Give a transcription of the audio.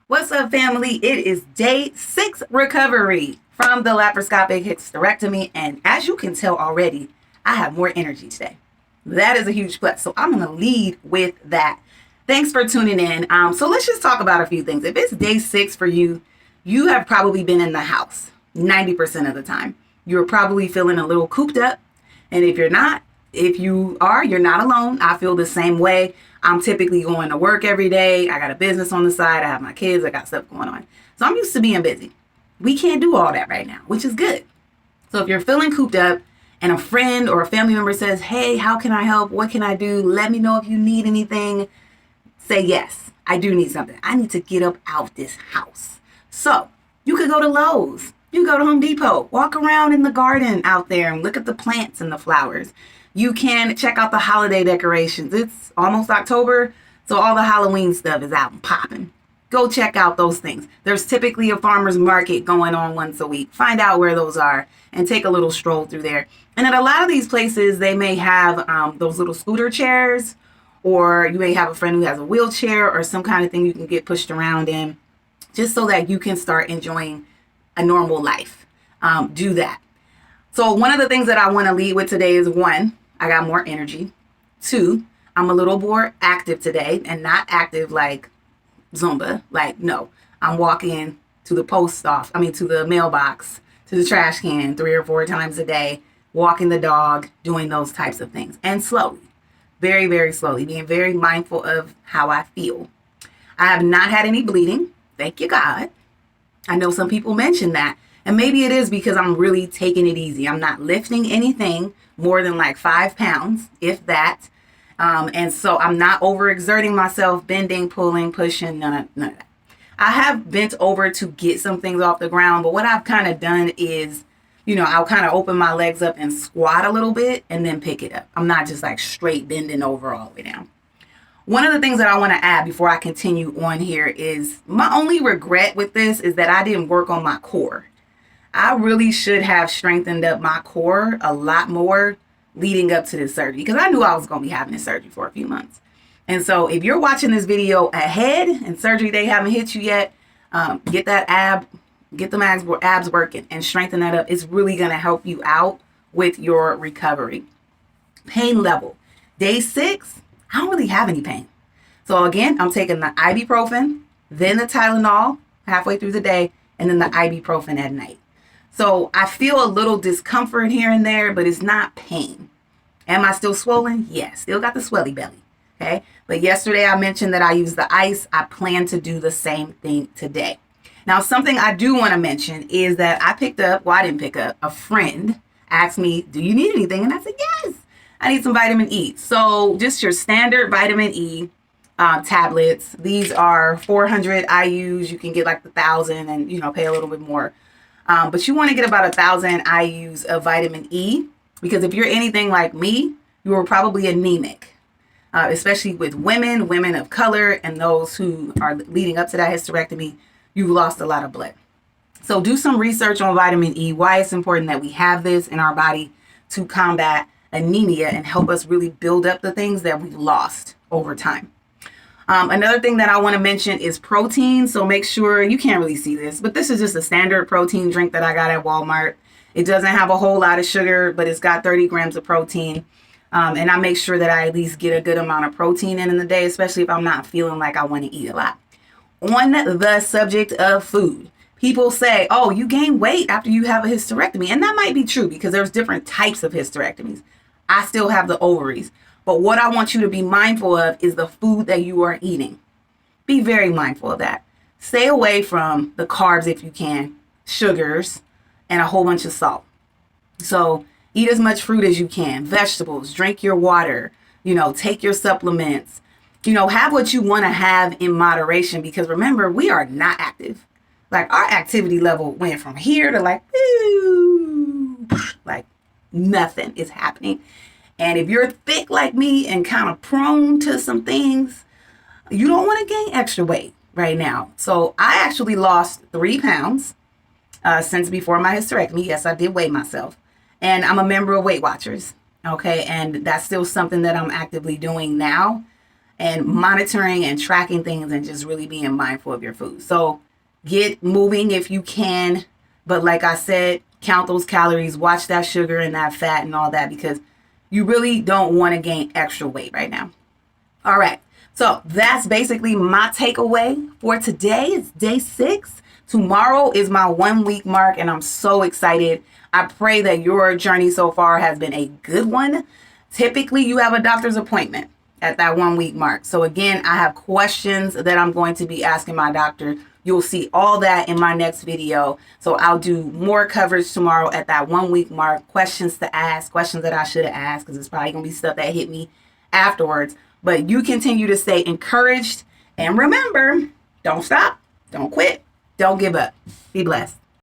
What's up, family? It is day 6 recovery from the laparoscopic hysterectomy, and as you can tell already, I have more energy today. That is a huge plus, so I'm going to lead with that. Thanks for tuning in. So let's just talk about a few things. If it's day 6 for you, you have probably been in the house 90% of the time. You're probably feeling a little cooped up, and if you're not, if you are, you're not alone. I feel the same way. I'm typically going to work every day. I got a business on the side. I have my kids. I got stuff going on. So I'm used to being busy. We can't do all that right now, which is good. So if you're feeling cooped up and a friend or a family member says, hey, how can I help? What can I do? Let me know if you need anything. Say, yes, I do need something. I need to get up out this house. So you could go to Lowe's. You can go to Home Depot. Walk around in the garden out there and look at the plants and the flowers. You can check out the holiday decorations. It's almost October, so all the Halloween stuff is out and popping. Go check out those things. There's typically a farmer's market going on once a week. Find out where those are and take a little stroll through there. And at a lot of these places, they may have those little scooter chairs, or you may have a friend who has a wheelchair or some kind of thing you can get pushed around in, just so that you can start enjoying a normal life. Do that. So one of the things that I want to lead with today is, 1, I got more energy. 2, I'm a little more active today, and not active like Zumba. Like, no, I'm walking to the to the mailbox, to the trash can 3 or 4 times a day, walking the dog, doing those types of things. And slowly, very, very slowly, being very mindful of how I feel. I have not had any bleeding. Thank you, God. I know some people mention that. And maybe it is because I'm really taking it easy. I'm not lifting anything more than like 5 pounds, if that. And so I'm not overexerting myself, bending, pulling, pushing, none of that. I have bent over to get some things off the ground, but what I've kind of done is, I'll kind of open my legs up and squat a little bit and then pick it up. I'm not just like straight bending over all the way down. One of the things that I want to add before I continue on here is my only regret with this is that I didn't work on my core. I really should have strengthened up my core a lot more leading up to this surgery, because I knew I was going to be having this surgery for a few months. And so if you're watching this video ahead and surgery day haven't hit you yet, get them abs working and strengthen that up. It's really going to help you out with your recovery. Pain level. Day 6, I don't really have any pain. So again, I'm taking the ibuprofen, then the Tylenol halfway through the day, and then the ibuprofen at night. So I feel a little discomfort here and there, but it's not pain. Am I still swollen? Yes, still got the swelly belly. Okay. But yesterday I mentioned that I used the ice. I plan to do the same thing today. Now, something I do want to mention is that I didn't pick up, a friend asked me, do you need anything? And I said, yes, I need some vitamin E. So just your standard vitamin E tablets. These are 400 IUs. You can get like 1,000 and, pay a little bit more. But you want to get about 1,000 IUs of vitamin E, because if you're anything like me, you are probably anemic, especially with women of color, and those who are leading up to that hysterectomy. You've lost a lot of blood. So do some research on vitamin E, why it's important that we have this in our body to combat anemia and help us really build up the things that we've lost over time. Another thing that I want to mention is protein. So make sure, you can't really see this, but this is just a standard protein drink that I got at Walmart. It doesn't have a whole lot of sugar, but it's got 30 grams of protein. And I make sure that I at least get a good amount of protein in the day, especially if I'm not feeling like I want to eat a lot. On the subject of food, people say, oh, you gain weight after you have a hysterectomy. And that might be true because there's different types of hysterectomies. I still have the ovaries. But what I want you to be mindful of is the food that you are eating. Be very mindful of that. Stay away from the carbs if you can, sugars, and a whole bunch of salt. So eat as much fruit as you can, vegetables, drink your water, take your supplements, have what you want to have in moderation, because remember, we are not active. Like, our activity level went from here to like nothing is happening. And if you're thick like me and kind of prone to some things, you don't want to gain extra weight right now. So I actually lost 3 pounds since before my hysterectomy. Yes, I did weigh myself. And I'm a member of Weight Watchers. Okay. And that's still something that I'm actively doing now. and monitoring and tracking things and just really being mindful of your food. So get moving if you can. But like I said, count those calories, watch that sugar and that fat and all that, because you really don't want to gain extra weight right now. All right. So that's basically my takeaway for today. It's day 6. Tomorrow is my 1 week mark and I'm so excited. I pray that your journey so far has been a good one. Typically, you have a doctor's appointment at that 1 week mark. So again, I have questions that I'm going to be asking my doctor. You'll see all that in my next video. So I'll do more coverage tomorrow at that 1 week mark. Questions to ask, questions that I should have asked, because it's probably going to be stuff that hit me afterwards. But you continue to stay encouraged. And remember, don't stop, don't quit, don't give up. Be blessed.